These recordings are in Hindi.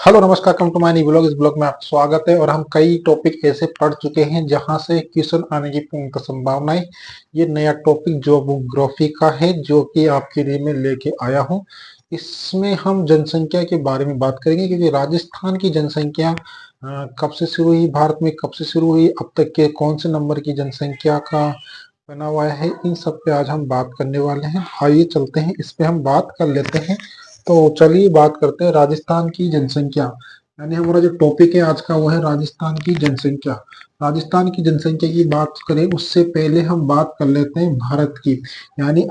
हेलो नमस्कार, come to my new blog. इस ब्लॉग में आपका स्वागत है। और हम कई टॉपिक ऐसे पढ़ चुके हैं जहां से क्वेश्चन आने की पूर्ण संभावना है। ये नया टॉपिक ज्योग्राफी का है जो कि आपके लिए मैं लेके आया हूं। इसमें हम जनसंख्या के बारे में बात करेंगे क्योंकि राजस्थान की जनसंख्या कब से शुरू हुई, भारत में कब से शुरू हुई, अब तक के कौन से नंबर की जनसंख्या का बना हुआ है, इन सब पे आज हम बात करने वाले हैं। आइए चलते हैं, इस पे हम बात कर लेते हैं। तो चलिए बात करते हैं राजस्थान की जनसंख्या। यानी हमारा जो टॉपिक है आज का वो है राजस्थान की जनसंख्या। राजस्थान की जनसंख्या की बात करें उससे पहले हम बात कर लेते हैं भारत की। यानी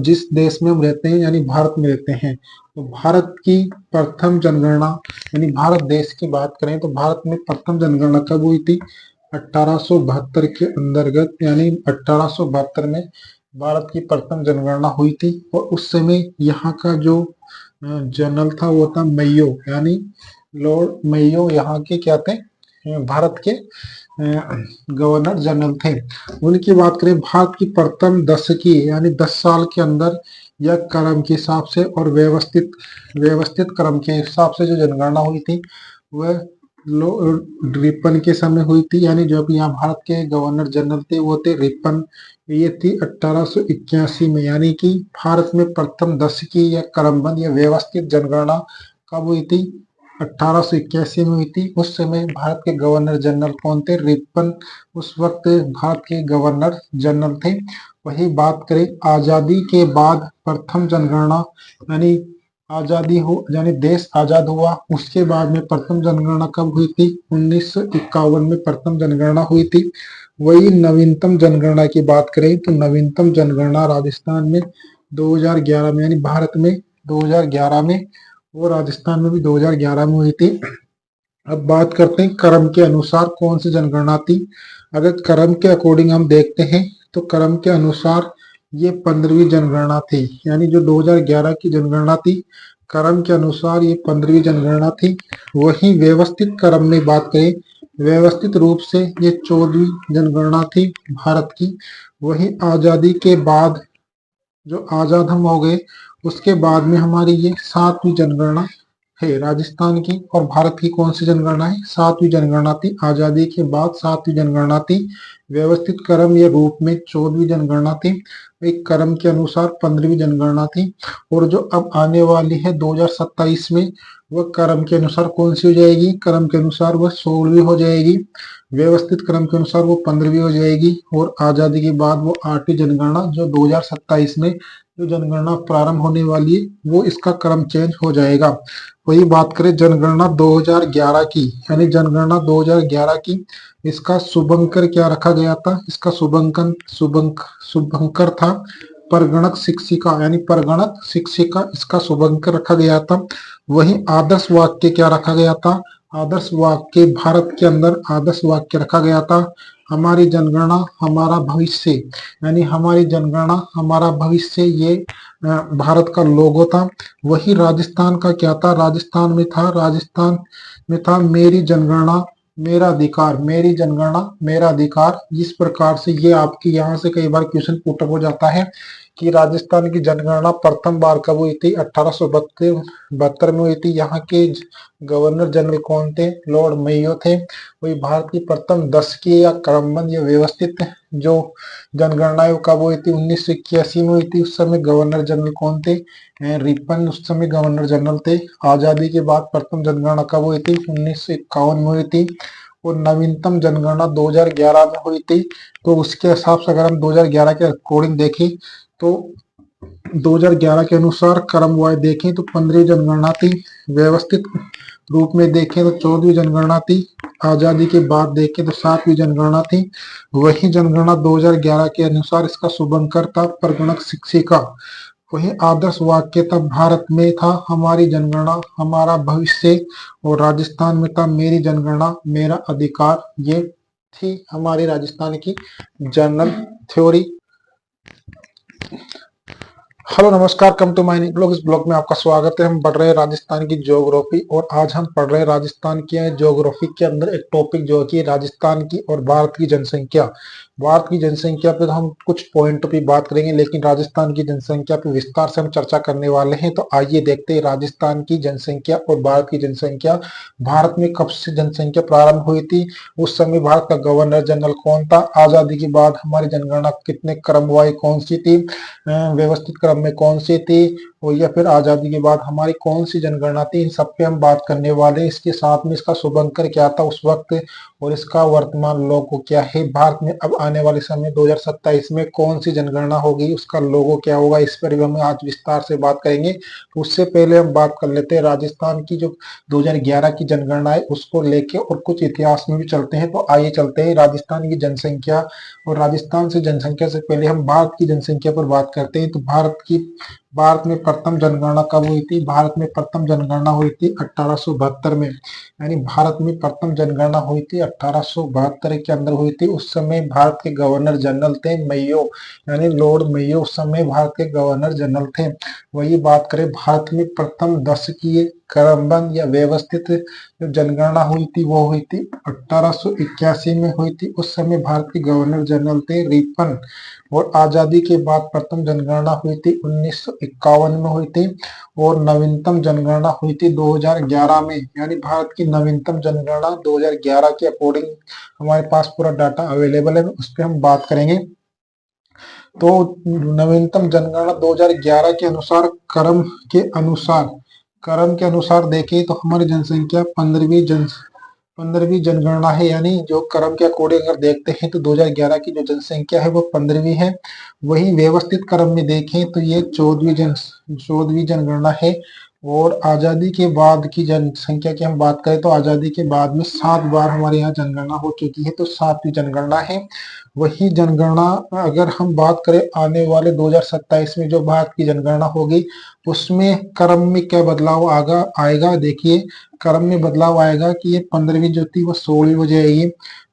जिस देश में हम रहते हैं यानी भारत में रहते हैं, तो भारत की प्रथम जनगणना यानी भारत देश की बात करें तो भारत में प्रथम जनगणना कब हुई थी? 1872 के अंतर्गत, यानी 1872 में भारत की प्रथम जनगणना हुई थी। और उस समय यहाँ का जो जनरल था वो था मेयो, यानी लॉर्ड मेयो यहाँ के क्या थे? भारत के गवर्नर जनरल थे। उनकी बात करें, भारत की प्रथम दशकी यानी 10 साल के अंदर या क्रम के हिसाब से और व्यवस्थित व्यवस्थित क्रम के हिसाब से जो जनगणना हुई थी वह रिपन के समय हुई थी। यानी जो अभी यहाँ भारत के गवर्नर जनरल थे वो थे रिपन। ये थी 1881 में। यानी कि भारत में प्रथम दशकी या क्रमबद्ध या व्यवस्थित जनगणना कब हुई थी? 1881 में हुई थी। उस समय भारत के गवर्नर जनरल कौन थे? रिपन उस वक्त भारत के गवर्नर जनरल थे। वही बात करें आजादी के बाद प्रथम जनगणना, यानी आजादी हो यानी देश आजाद हुआ उसके बाद में प्रथम जनगणना कब हुई थी? 1951 में प्रथम जनगणना हुई थी। वही नवीनतम जनगणना की बात करें तो नवीनतम जनगणना राजस्थान में 2011 में, यानी भारत में 2011 में और राजस्थान में भी 2011 में हुई थी। अब बात करते हैं क्रम के अनुसार कौन सी जनगणना थी। अगर क्रम के अकॉर्डिंग हम देखते हैं तो क्रम के अनुसार ये 15वीं जनगणना थी। यानी जो 2011 की जनगणना थी, क्रम के अनुसार ये 15वीं जनगणना थी। वही व्यवस्थित क्रम में बात करें, व्यवस्थित रूप से ये 14वीं जनगणना थी भारत की। वही आजादी के बाद जो आजाद हम हो गए उसके बाद में हमारी ये 7वीं जनगणना है राजस्थान की। और भारत की कौन सी जनगणना है? 7वीं जनगणना थी। आजादी के बाद 7वीं जनगणना थी। व्यवस्थित क्रम या रूप में 14वीं जनगणना थी। एक क्रम के अनुसार 15वीं जनगणना थी। और जो अब आने वाली है 2027 में, वह क्रम के अनुसार कौन सी हो जाएगी? क्रम के अनुसार वह 16वीं हो जाएगी। व्यवस्थित क्रम के अनुसार वो 15वीं हो जाएगी। और आजादी के बाद वो 8वीं जनगणना जो 2027 में जो जनगणना प्रारंभ होने वाली है वो इसका क्रम चेंज हो जाएगा। वही बात करें जनगणना 2011 की, यानी जनगणना 2011 की, इसका शुभंकर क्या रखा गया था? इसका शुभंकर था परगणक शिक्षिका, यानी परगणक शिक्षिका इसका शुभंकर रखा गया था। वही आदर्श वाक्य क्या रखा गया था? आदर्श वाक्य भारत के अंदर आदर्श वाक्य रखा गया था, हमारी जनगणना हमारा भविष्य। यानी हमारी जनगणना हमारा भविष्य, ये भारत का लोगो था। वही राजस्थान का क्या था? राजस्थान में था मेरी जनगणना मेरा अधिकार, मेरी जनगणना मेरा अधिकार। इस प्रकार से ये आपकी यहाँ से कई बार क्वेश्चन पुटअप हो जाता है कि राजस्थान की जनगणना प्रथम बार कब हुई थी? 1872 में हुई थी। यहाँ के गवर्नर जनरल कौन थे? लॉर्ड मेयो थे। वही भारत की प्रथम दशकीय या क्रमबद्ध या व्यवस्थित जो जनगणना कब हुई थी? 1981 में हुई थी। उस समय गवर्नर जनरल कौन थे? रिपन उस समय गवर्नर जनरल थे। आजादी के बाद प्रथम जनगणना कब हुई थी? 1951 में हुई थी। और नवीनतम जनगणना 2011 में हुई थी। तो उसके हिसाब से अगर हम 2011 के अकॉर्डिंग देखें तो 2011 के अनुसार क्रमवार देखें तो 15वीं जनगणना थी। व्यवस्थित रूप में देखें तो 14वीं जनगणना थी। आजादी के बाद देखें तो 7वीं जनगणना थी। वही जनगणना 2011 के अनुसार इसका शुभंकर था परगणक शिक्षिका। वही आदर्श वाक्य तब भारत में था हमारी जनगणना हमारा भविष्य। और राजस्थान में था मेरी जनगणना मेरा अधिकार। ये थी हमारी राजस्थान की जनरल थ्योरी। हेलो नमस्कार, कम टू माय ब्लॉग। इस ब्लॉग में आपका स्वागत है। हम पढ़ रहे हैं राजस्थान की ज्योग्राफी और आज हम पढ़ रहे हैं राजस्थान की ज्योग्राफी के अंदर एक टॉपिक जो है कि राजस्थान की और भारत की जनसंख्या। भारत की जनसंख्या पे तो हम कुछ पॉइंट पे बात करेंगे, लेकिन राजस्थान की जनसंख्या पे विस्तार से हम चर्चा करने वाले हैं। तो आइए देखते हैं राजस्थान की जनसंख्या और भारत की जनसंख्या। भारत में कब से जनसंख्या प्रारंभ हुई थी, उस समय भारत का गवर्नर जनरल कौन था, आजादी के बाद हमारी जनगणना कितने क्रमवाई कौन सी थी, व्यवस्थित क्रम में कौन सी थी, और या फिर आजादी के बाद हमारी कौन सी जनगणना थी, इन सब पे हम बात करने वाले हैं। इसके साथ में इसका शुभंकर क्या था उस वक्त और इसका वर्तमान लोगो क्या है। भारत में अब आने वाले समय 2027 में कौन सी जनगणना होगी, उसका लोगो क्या होगा, इस पर भी हम आज विस्तार से बात करेंगे। तो उससे पहले हम बात कर लेते हैं राजस्थान की जो 2011 की जनगणना है उसको लेके, और कुछ इतिहास में भी चलते हैं। तो आइए चलते हैं राजस्थान की जनसंख्या। और राजस्थान से जनसंख्या से पहले हम भारत की जनसंख्या पर बात करते हैं। तो भारत में प्रथम जनगणना कब हुई थी? भारत में प्रथम जनगणना हुई थी 1872 में। यानी भारत में प्रथम जनगणना हुई थी 1872 के अंदर हुई थी। उस समय भारत के गवर्नर जनरल थे मेयो, यानी लॉर्ड मेयो उस समय भारत के गवर्नर जनरल थे। वही बात करें भारत में प्रथम दशकीय क्रमबद्ध या व्यवस्थित जो जनगणना हुई थी वो हुई थी 1881 में हुई थी। उस समय भारत के गवर्नर जनरल थे रिपन। और आजादी के बाद प्रथम जनगणना हुई थी 1951 में हुई थी। और नवीनतम जनगणना हुई थी 2011 में। यानी भारत की नवीनतम जनगणना 2011 के अकॉर्डिंग हमारे पास पूरा डाटा अवेलेबल है, उस पर हम बात करेंगे। तो नवीनतम जनगणना 2011 के अनुसार क्रम के अनुसार देखें तो हमारी जनसंख्या 15वीं जनगणना है। यानी जो क्रम के अकॉर्डिंग अगर देखते हैं तो 2011 की जो जनसंख्या है वो 15वीं है। वही व्यवस्थित क्रम में देखें तो ये 14वीं जनगणना है। और आजादी के बाद की जनसंख्या की हम बात करें तो आजादी के बाद में 7 बार हमारे यहाँ जनगणना हो चुकी है, तो 7वीं जनगणना है। वही जनगणना अगर हम बात करें आने वाले 2027 में जो भारत की जनगणना होगी, उसमें क्रम में क्या बदलाव आएगा देखिए। क्रम में बदलाव आएगा कि ये 15वीं जो थी वो 16वीं हो जाएगी,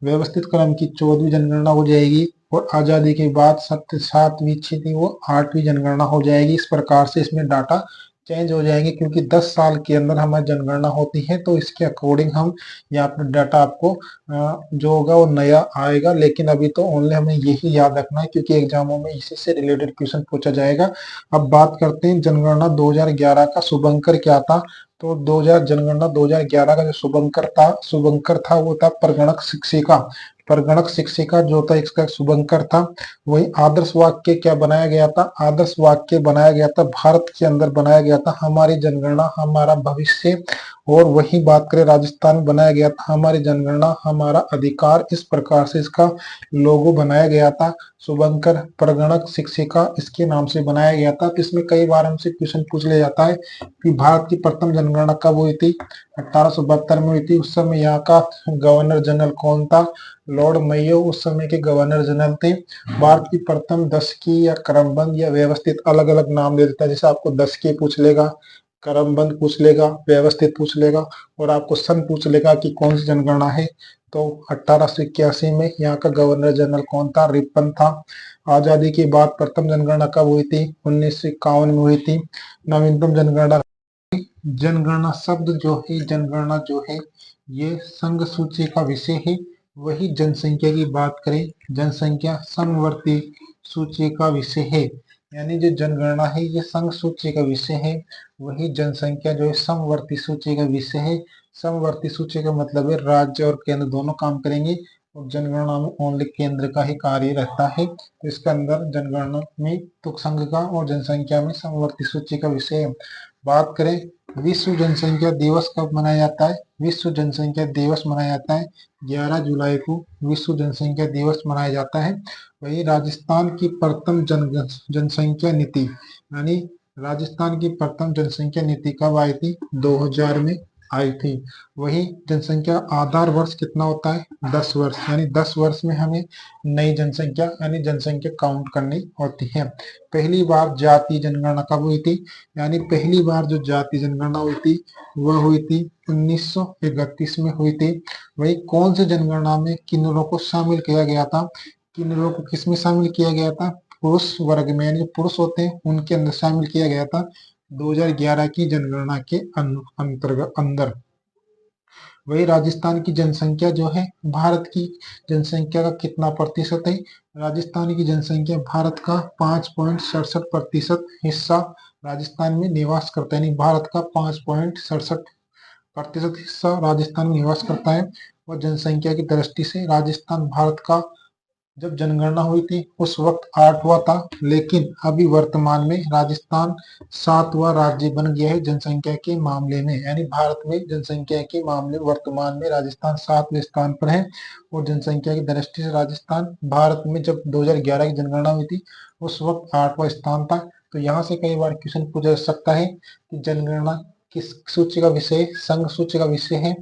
व्यवस्थित क्रम की 14वीं जनगणना हो जाएगी, और आजादी के बाद 7वीं थी वो 8वीं जनगणना हो जाएगी। इस प्रकार से इसमें डाटा चेंज हो जाएंगे, क्योंकि 10 साल के अंदर हमारी जनगणना होती है। तो इसके अकॉर्डिंग हम यहाँ पर डाटा आपको जो होगा वो नया आएगा। लेकिन अभी तो ओनली हमें यही याद रखना है, क्योंकि एग्जामों में इसी से रिलेटेड क्वेश्चन पूछा जाएगा। अब बात करते हैं जनगणना 2011 का शुभंकर क्या था। तो 2000 जनगणना 2011 का जो शुभंकर था वो था परगणक शिक्षिका। परगणक शिक्षिका जो था इसका शुभंकर था। वही आदर्श वाक्य क्या बनाया गया था? आदर्श वाक्य बनाया गया था, भारत के अंदर बनाया गया था, हमारी जनगणना हमारा भविष्य। और वही बात करें राजस्थान में बनाया गया था, हमारी जनगणना हमारा अधिकार। इस प्रकार से इसका लोगो बनाया गया था। शुभंकर परगणक शिक्षिका इसके नाम से बनाया गया था। तो इसमें कई बार हमसे क्वेश्चन पूछ लिया जाता है कि भारत की प्रथम जनगणना कब हुई थी? 1872 में हुई थी। उस समय यहाँ का गवर्नर जनरल कौन था? लॉर्ड मेयो उस समय के गवर्नर जनरल थे। भारत की प्रथम दशकीय या क्रमबद्ध या व्यवस्थित, अलग अलग नाम दे देता है। जैसे आपको दशकीय पूछ लेगा, क्रमबद्ध पूछ लेगा, व्यवस्थित पूछ लेगा, और आपको सन पूछ लेगा कि कौन सी जनगणना है। तो 1881 में यहाँ का गवर्नर जनरल कौन था? रिपन था। आजादी के बाद प्रथम जनगणना कब हुई थी? 1951 में हुई थी। नवीनतम जनगणना, जनगणना शब्द जो है, जनगणना जो है ये संघ सूची का विषय है। वही जनसंख्या की बात करें, जनसंख्या समवर्ती सूची का विषय है। यानी जो जनगणना है ये संघ सूची का विषय है, वही जनसंख्या जो है समवर्ती सूची का विषय है। समवर्ती सूची का मतलब है राज्य और केंद्र दोनों काम करेंगे, और जनगणना में ओनली केंद्र का ही कार्य रहता है। तो इसके अंदर जनगणना में तो संघ का और जनसंख्या में समवर्ती सूची का विषय है। बात करें विश्व जनसंख्या दिवस कब मनाया जाता है? विश्व जनसंख्या दिवस मनाया जाता है 11 जुलाई को विश्व जनसंख्या दिवस मनाया जाता है। वही राजस्थान की प्रथम जनसंख्या नीति, यानी राजस्थान की प्रथम जनसंख्या नीति कब आई थी? 2000 में आई थी। वही जनसंख्या आधार वर्ष कितना होता है? 10 वर्ष। यानी 10 वर्ष में हमें नई जनसंख्या यानी जनसंख्या काउंट करनी होती है। पहली बार जातीय जनगणना कब हुई थी? यानी पहली बार जो जातीय जनगणना हुई थी वह हुई थी 1931 में हुई थी। वही कौन सी जनगणना में किन्नरों को शामिल किया गया था? किन्नरों को किसमें शामिल किया गया था? पुरुष वर्ग में यानी जो पुरुष होते हैं उनके अंदर शामिल किया गया था 2011 की जनगणना के अंतर्गत अंदर। वही राजस्थान की जनसंख्या जो है भारत की जनसंख्या का कितना प्रतिशत है? राजस्थान की जनसंख्या भारत का 5.67% हिस्सा राजस्थान में निवास करता है, यानी भारत का 5.67% हिस्सा राजस्थान में निवास करता है। और जनसंख्या की दृष्टि से राजस्थान भारत का जब जनगणना हुई थी उस वक्त 8वां था, लेकिन अभी वर्तमान में राजस्थान 7वां राज्य बन गया है जनसंख्या के मामले में, यानी भारत में जनसंख्या के मामले में वर्तमान में राजस्थान 7वें स्थान पर है। और जनसंख्या की दृष्टि से राजस्थान भारत में जब 2011 की जनगणना हुई थी उस वक्त 8वां स्थान था। तो यहाँ से कई बार क्वेश्चन पूछा जा सकता है कि जनगणना किस सूची का विषय? संघ सूची का विषय है।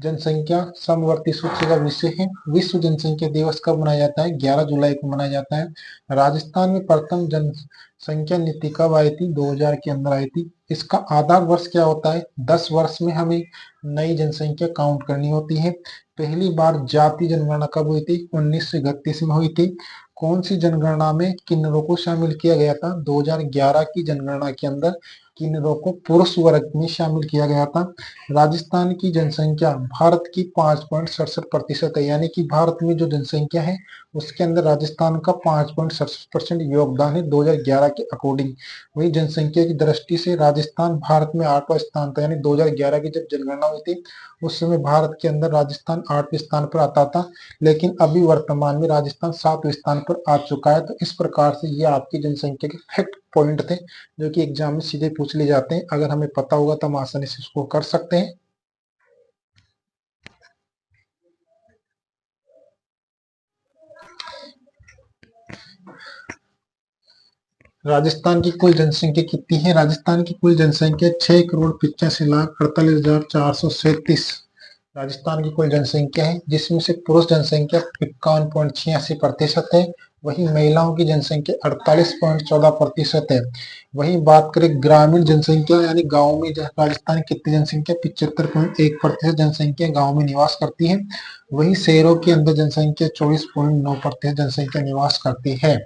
जनसंख्या समवर्ती सूची का विषय है। विश्व जनसंख्या दिवस कब मनाया जाता है? 11 जुलाई को मनाया जाता है। राजस्थान में प्रथम जनसंख्या नीति कब आई थी? 2000 के अंदर आई थी। इसका आधार वर्ष क्या होता है? 10 वर्ष में हमें नई जनसंख्या काउंट करनी होती है। पहली बार जाति जनगणना कब हुई थी? 1931 में हुई थी। कौन सी जनगणना में किन्नरों को शामिल किया गया था? 2011 की जनगणना के अंदर किन्नरों को पुरुष वर्ग में शामिल किया गया था। राजस्थान की जनसंख्या भारत की 5.67% है, यानी कि भारत में जो जनसंख्या है उसके अंदर राजस्थान का 5.67% योगदान है 2011 के अकॉर्डिंग। वही जनसंख्या की दृष्टि से राजस्थान भारत में 8वां स्थान था, यानी 2011 की जब जनगणना हुई थी उस समय भारत के अंदर राजस्थान 8वें स्थान पर आता था, लेकिन अभी वर्तमान में राजस्थान 7वें स्थान पर आ चुका है। तो इस प्रकार से ये आपकी जनसंख्या के फैक्ट पॉइंट थे जो कि एग्जाम में सीधे पूछ लिए जाते हैं। अगर हमें पता होगा तो हम आसानी से इसको कर सकते हैं। राजस्थान की कुल जनसंख्या कितनी है? राजस्थान की कुल जनसंख्या 6,85,48,437 राजस्थान की कुल जनसंख्या है, जिसमें से पुरुष जनसंख्या 51.86% है। वहीं महिलाओं की जनसंख्या 48.14% है। वहीं बात करें ग्रामीण जनसंख्या यानी गांव में राजस्थान की कितनी जनसंख्या? 75.1% जनसंख्या गांव में निवास करती है। वहीं शहरों के अंदर जनसंख्या 24.9% जनसंख्या निवास करती है।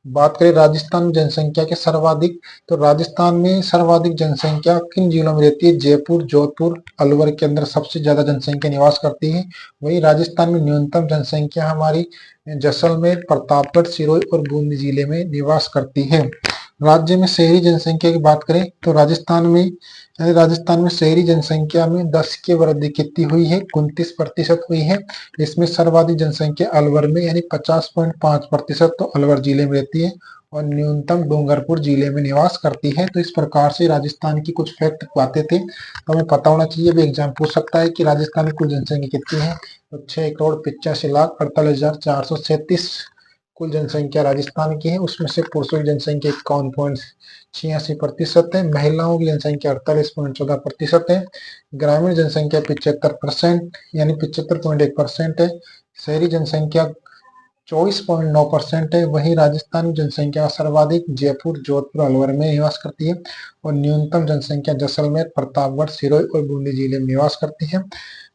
बात करें राजस्थान में जनसंख्या के सर्वाधिक, तो राजस्थान में सर्वाधिक जनसंख्या किन जिलों में रहती है? जयपुर, जोधपुर, अलवर के अंदर सबसे ज्यादा जनसंख्या निवास करती है। वही राजस्थान में न्यूनतम जनसंख्या हमारी जैसलमेर, प्रतापगढ़, सिरोही और बूंदी जिले में निवास करती है। राज्य में शहरी जनसंख्या की बात करें तो राजस्थान में शहरी जनसंख्या में 10 की वृद्धि कितनी हुई है? 29% हुई है। इसमें सर्वाधिक जनसंख्या अलवर में यानी 50.5% तो अलवर जिले में रहती है और न्यूनतम डूंगरपुर जिले में निवास करती है। तो इस प्रकार से राजस्थान की कुछ फैक्ट बातें थे तो हमें पता होना चाहिए। भी एग्जाम पूछ सकता है कि राजस्थान की कुल जनसंख्या कितनी है? तो 6,85,48,437 कुल जनसंख्या राजस्थान की है। उसमें से पुरुषों की जनसंख्या 51.86% है, महिलाओं की जनसंख्या 48.14% है, ग्रामीण जनसंख्या 75% यानी 75.1% है, शहरी जनसंख्या 24.9% है। वहीं राजस्थान की जनसंख्या सर्वाधिक जयपुर, जोधपुर, अलवर में निवास करती है और न्यूनतम जनसंख्या जैसलमेर, प्रतापगढ़, सिरोही और बूंदी जिले में निवास करती है।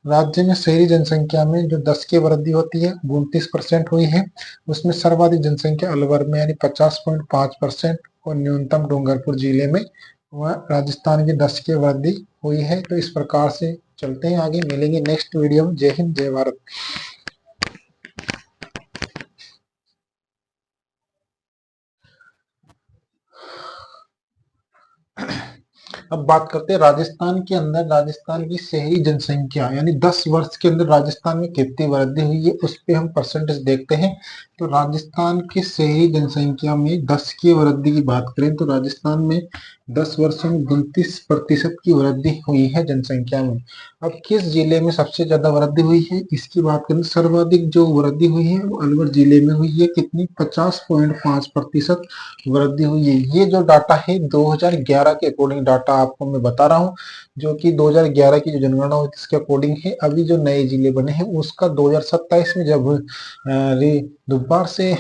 राज्य में शहरी जनसंख्या में जो 10 की वृद्धि होती है 29% हुई है। उसमें सर्वाधिक जनसंख्या अलवर में यानी 50.5% और न्यूनतम डूंगरपुर जिले में वह राजस्थान की 10 की वृद्धि हुई है। तो इस प्रकार से चलते हैं आगे, मिलेंगे नेक्स्ट वीडियो में। जय हिंद, जय भारत। अब बात करते हैं राजस्थान के अंदर राजस्थान की शहरी जनसंख्या यानी 10 वर्ष के अंदर राजस्थान में कितनी वृद्धि हुई है उस पे हम परसेंटेज देखते हैं। तो राजस्थान की शहरी जनसंख्या में 10 की वृद्धि की बात करें तो राजस्थान में 10 वर्षों में 29% की वृद्धि हुई है जनसंख्या में। अब किस जिले में सबसे ज्यादा वृद्धि हुई है इसकी बात करें, सर्वाधिक जो वृद्धि हुई है वो अलवर जिले में हुई है। कितनी? 50.5% वृद्धि हुई है। ये जो डाटा है 2011 के अकॉर्डिंग डाटा आपको मैं बता रहा हूँ, जो कि 2011 की जो जनगणना हुई थी उसके अकॉर्डिंग है। अभी जो नए जिले बने हैं उसका 2027 में जब दोबारा से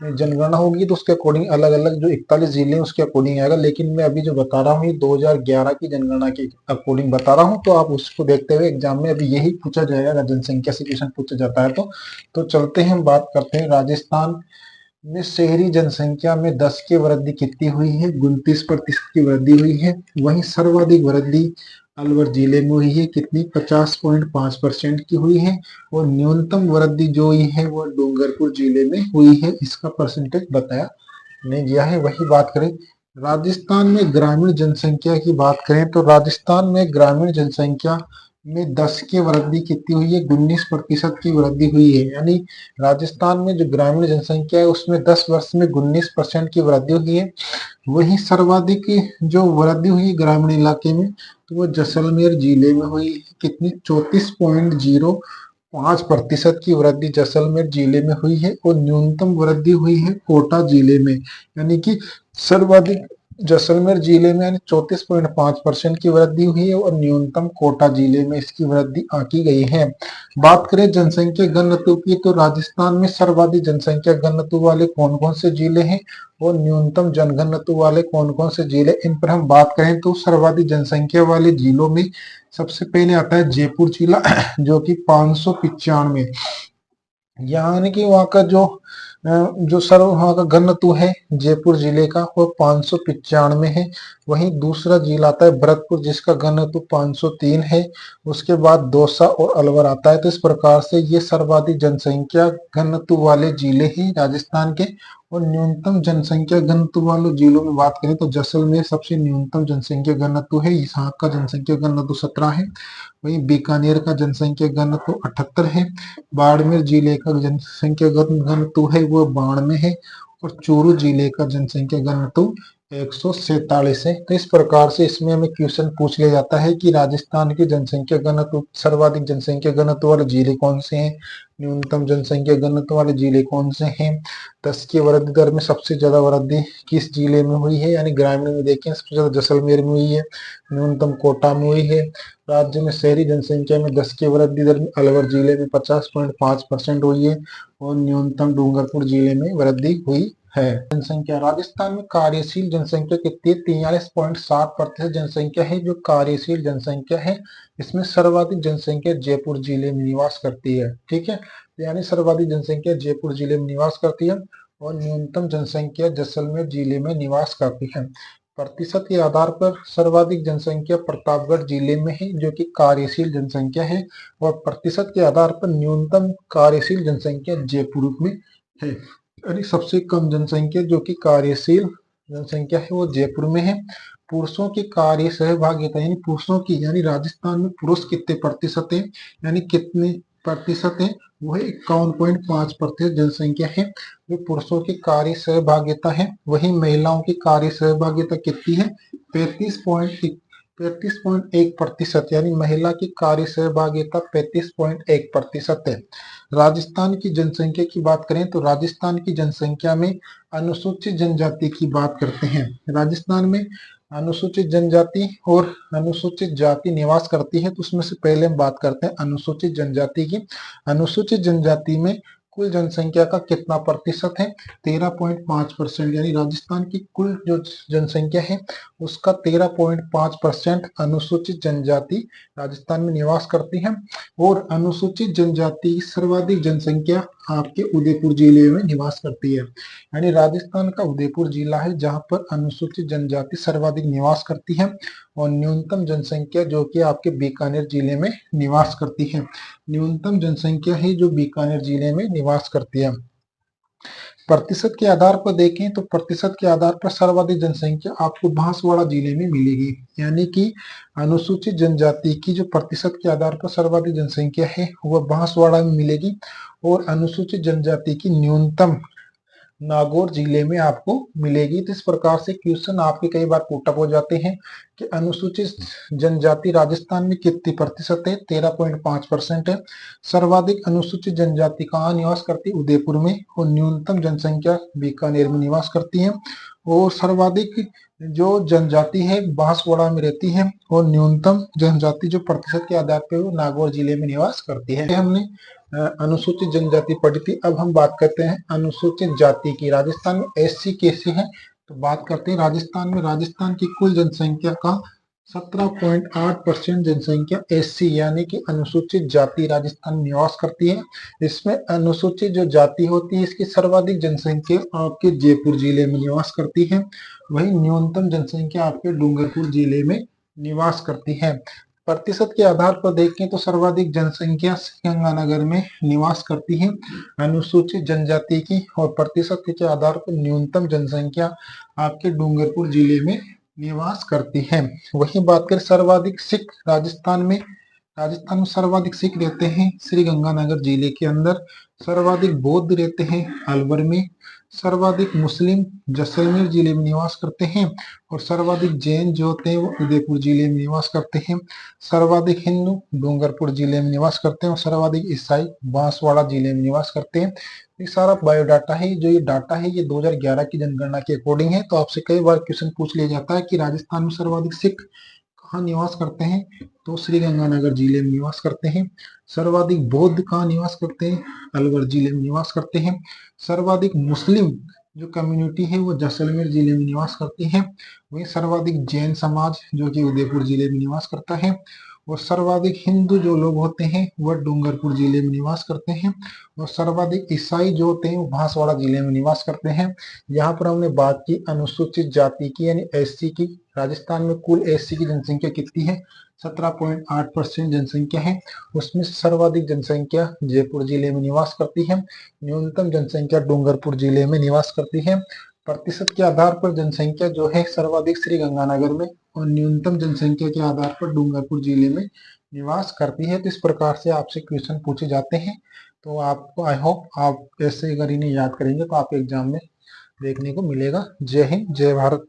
जनगणना होगी तो उसके अकॉर्डिंग अलग अलग जो 41 जिले हैं उसके अकॉर्डिंग आएगा। लेकिन मैं अभी जो बता रहा हूँ ये 2011 की जनगणना के अकॉर्डिंग बता रहा हूँ, तो आप उसको देखते हुए एग्जाम में अभी यही पूछा जाएगा अगर जनसंख्या से क्वेश्चन पूछा जाता है तो चलते हैं, बात करते हैं राजस्थान में शहरी जनसंख्या में 10 की वृद्धि कितनी हुई है? 29% की वृद्धि हुई है। वहीं सर्वाधिक वृद्धि अलवर जिले में हुई है, कितनी? 50.5% की हुई है। और न्यूनतम वृद्धि जो हुई है वो डूंगरपुर जिले में हुई है। इसका परसेंटेज बताया नहीं गया है। वही बात करें राजस्थान में ग्रामीण जनसंख्या की बात करें तो राजस्थान में ग्रामीण जनसंख्या में 10 की वृद्धि कितनी हुई है? 19% की वृद्धि हुई है। यानी राजस्थान में जो ग्रामीण जनसंख्या है उसमें 10 वर्ष में 19% की वृद्धि हुई है। वहीं सर्वाधिक जो वृद्धि हुई ग्रामीण इलाके में तो वो जैसलमेर जिले में हुई। कितनी? 34.05% की वृद्धि जैसलमेर जिले में हुई है। और न्यूनतम वृद्धि हुई है कोटा जिले में। यानी कि सर्वाधिक जैसलमेर जिले में यानी 34.5% की वृद्धि हुई है और न्यूनतम कोटा जिले में इसकी वृद्धि आंकी गई है। बात करें जनसंख्या घनत्व की तो राजस्थान में सर्वाधिक जनसंख्या घनत्व वाले कौन कौन से जिले हैं और न्यूनतम जनघनत्व वाले कौन कौन से जिले, इन पर हम बात करें तो सर्वाधिक जनसंख्या वाले जिलों में सबसे पहले आता है जयपुर जिला जो कि 595, यानी कि वहाँ का जो सर्व वहाँ का घनत्व है जयपुर जिले का वो 595 है। वहीं दूसरा जिला आता है भरतपुर जिसका घनत्व 503 है। उसके बाद दौसा और अलवर आता है। तो इस प्रकार से ये सर्वाधिक जनसंख्या घनत्व वाले जिले हैं राजस्थान के। और न्यूनतम जनसंख्या घनत्व वाले जिलों में बात करें तो जैसलमेर सबसे न्यूनतम जनसंख्या घनत्व है, यहाँ का जनसंख्या घनत्व 17 है। वहीं बीकानेर का जनसंख्या घनत्व 78 है। बाड़मेर जिले का जनसंख्या घनत्व है वो 92 है। और चूरू जिले का जनसंख्या घनत्व 147 है। तो इस प्रकार से इसमें हमें क्वेश्चन पूछ लिया जाता है कि राजस्थान की जनसंख्या घनत्व सर्वाधिक जनसंख्या घनत्व वाले जिले कौन से हैं, न्यूनतम जनसंख्या घनत्व वाले जिले कौन से हैं, 10 की वृद्धि दर में सबसे ज्यादा वृद्धि किस जिले में हुई है, यानी ग्रामीण में देखें सबसे ज्यादा जैसलमेर में हुई है, न्यूनतम कोटा में हुई है। राज्य में शहरी जनसंख्या में 10 की वृद्धि दर में अलवर जिले में 50.5% हुई है और न्यूनतम डूंगरपुर जिले में वृद्धि हुई है। जनसंख्या राजस्थान में कार्यशील जनसंख्या कितनी? 43.7% जनसंख्या है जो कार्यशील जनसंख्या है। इसमें सर्वाधिक जनसंख्या जयपुर जिले में निवास करती है। ठीक है, यानी सर्वाधिक जनसंख्या जयपुर जिले में निवास करती है और न्यूनतम जनसंख्या जैसलमेर जिले में निवास करती है। प्रतिशत के आधार पर सर्वाधिक जनसंख्या प्रतापगढ़ जिले में है जो कि कार्यशील जनसंख्या है। और प्रतिशत के आधार पर न्यूनतम कार्यशील जनसंख्या जयपुर में है। यानी सबसे कम जनसंख्या जो कि कार्यशील जनसंख्या है वो जयपुर में है। पुरुषों की कार्य सहभागिता यानी पुरुषों की, यानी राजस्थान में पुरुष कितने प्रतिशत है, यानी कितने प्रतिशत है, वह 51.5% जनसंख्या है जो पुरुषों की कार्य सहभागिता है। वहीं महिलाओं की कार्य सहभागिता कितनी है? 35.1%, यानी महिला की कार्य सहभागिता 35.1% है। राजस्थान की जनसंख्या की बात करें तो राजस्थान की जनसंख्या में अनुसूचित जनजाति की बात करते हैं। राजस्थान में अनुसूचित जनजाति और अनुसूचित जाति निवास करती है। तो उसमें से पहले हम बात करते हैं अनुसूचित जनजाति की। अनुसूचित जनजाति में कुल जनसंख्या का कितना प्रतिशत है? 13.5%, यानी राजस्थान की कुल जो जनसंख्या है उसका 13.5% अनुसूचित जनजाति राजस्थान में निवास करती है। और अनुसूचित जनजाति सर्वाधिक जनसंख्या आपके उदयपुर जिले में निवास करती है। यानी राजस्थान का उदयपुर जिला है जहां पर अनुसूचित जनजाति सर्वाधिक निवास करती है और न्यूनतम जनसंख्या जो कि आपके बीकानेर जिले में निवास करती है। न्यूनतम जनसंख्या है जो बीकानेर जिले में निवास करती है। प्रतिशत के आधार पर देखें तो प्रतिशत के आधार पर सर्वाधिक जनसंख्या आपको बांसवाड़ा जिले में मिलेगी। यानी कि अनुसूचित जनजाति की जो प्रतिशत के आधार पर सर्वाधिक जनसंख्या है वह बांसवाड़ा में मिलेगी। और अनुसूचित जनजाति की न्यूनतम नागौर जिले में आपको मिलेगी। तो इस प्रकार से क्वेश्चन आपके कई बार पुटअप हो जाते हैं कि अनुसूचित जनजाति राजस्थान में कितनी प्रतिशत है? 13.5% है। सर्वाधिक अनुसूचित जनजाति कहाँ निवास करती है? उदयपुर में। और न्यूनतम जनसंख्या बीकानेर में निवास करती है। और सर्वाधिक जो जनजाति है बांसवाड़ा में रहती है और न्यूनतम जनजाति जो प्रतिशत के आधार पर वो नागौर जिले में निवास करती है। हमने अनुसूचित जनजाति पढ़ी थी। अब हम बात करते हैं अनुसूचित जाति की। राजस्थान में एससी कैसे है तो बात करते हैं राजस्थान में। राजस्थान की कुल जनसंख्या का 17.8% जनसंख्या एससी यानी कि अनुसूचित जाति राजस्थान में निवास करती है। इसमें अनुसूचित जो जाति होती है इसकी सर्वाधिक जनसंख्या आपके जयपुर जिले में निवास करती है, वहीं न्यूनतम जनसंख्या आपके डूंगरपुर जिले में निवास करती है। प्रतिशत के आधार पर देखें तो सर्वाधिक जनसंख्या गंगानगर में निवास करती है अनुसूचित जनजाति की, और प्रतिशत के आधार पर न्यूनतम जनसंख्या आपके डूंगरपुर जिले में निवास करती है। वहीं बात करें सर्वाधिक सिख राजस्थान में सर्वाधिक सिख रहते हैं श्री गंगानगर जिले के अंदर, सर्वाधिक बौद्ध रहते हैं अलवर में, सर्वाधिक मुस्लिम जैसलमेर जिले में निवास करते हैं, और सर्वाधिक जैन जो होते हैं वो उदयपुर जिले में निवास करते हैं, सर्वाधिक हिंदू डूंगरपुर जिले में निवास करते हैं, और सर्वाधिक ईसाई बांसवाड़ा जिले में निवास करते हैं। ये सारा बायोडाटा है, जो ये डाटा है ये 2011 की जनगणना के अकॉर्डिंग है। तो आपसे कई बार क्वेश्चन पूछ लिया जाता है कि राजस्थान में सर्वाधिक सिख कहाँ निवास करते हैं, तो श्री गंगानगर जिले में निवास करते हैं। सर्वाधिक बौद्ध कहाँ निवास करते हैं, अलवर जिले में निवास करते हैं। सर्वाधिक मुस्लिम जो कम्युनिटी है वो जैसलमेर जिले में निवास करती है। वहीं सर्वाधिक जैन समाज जो कि उदयपुर जिले में निवास करता है, और सर्वाधिक हिंदू जो लोग होते हैं वह डूंगरपुर जिले में निवास करते हैं, और सर्वाधिक ईसाई जो होते हैं वो बांसवाड़ा जिले में निवास करते हैं। यहाँ पर हमने बात की अनुसूचित जाति की यानी एससी की। राजस्थान में कुल एससी की जनसंख्या कितनी है, 17.8% जनसंख्या है। उसमें सर्वाधिक जनसंख्या जयपुर जिले में निवास करती है, न्यूनतम जनसंख्या डूंगरपुर जिले में निवास करती है। प्रतिशत के आधार पर जनसंख्या जो है सर्वाधिक श्री गंगानगर में, और न्यूनतम जनसंख्या के आधार पर डूंगरपुर जिले में निवास करती है। तो इस प्रकार से आपसे क्वेश्चन पूछे जाते हैं। तो आपको आई होप आप ऐसे अगर इन्हें याद करेंगे तो आपके एग्जाम में देखने को मिलेगा। जय हिंद, जय भारत।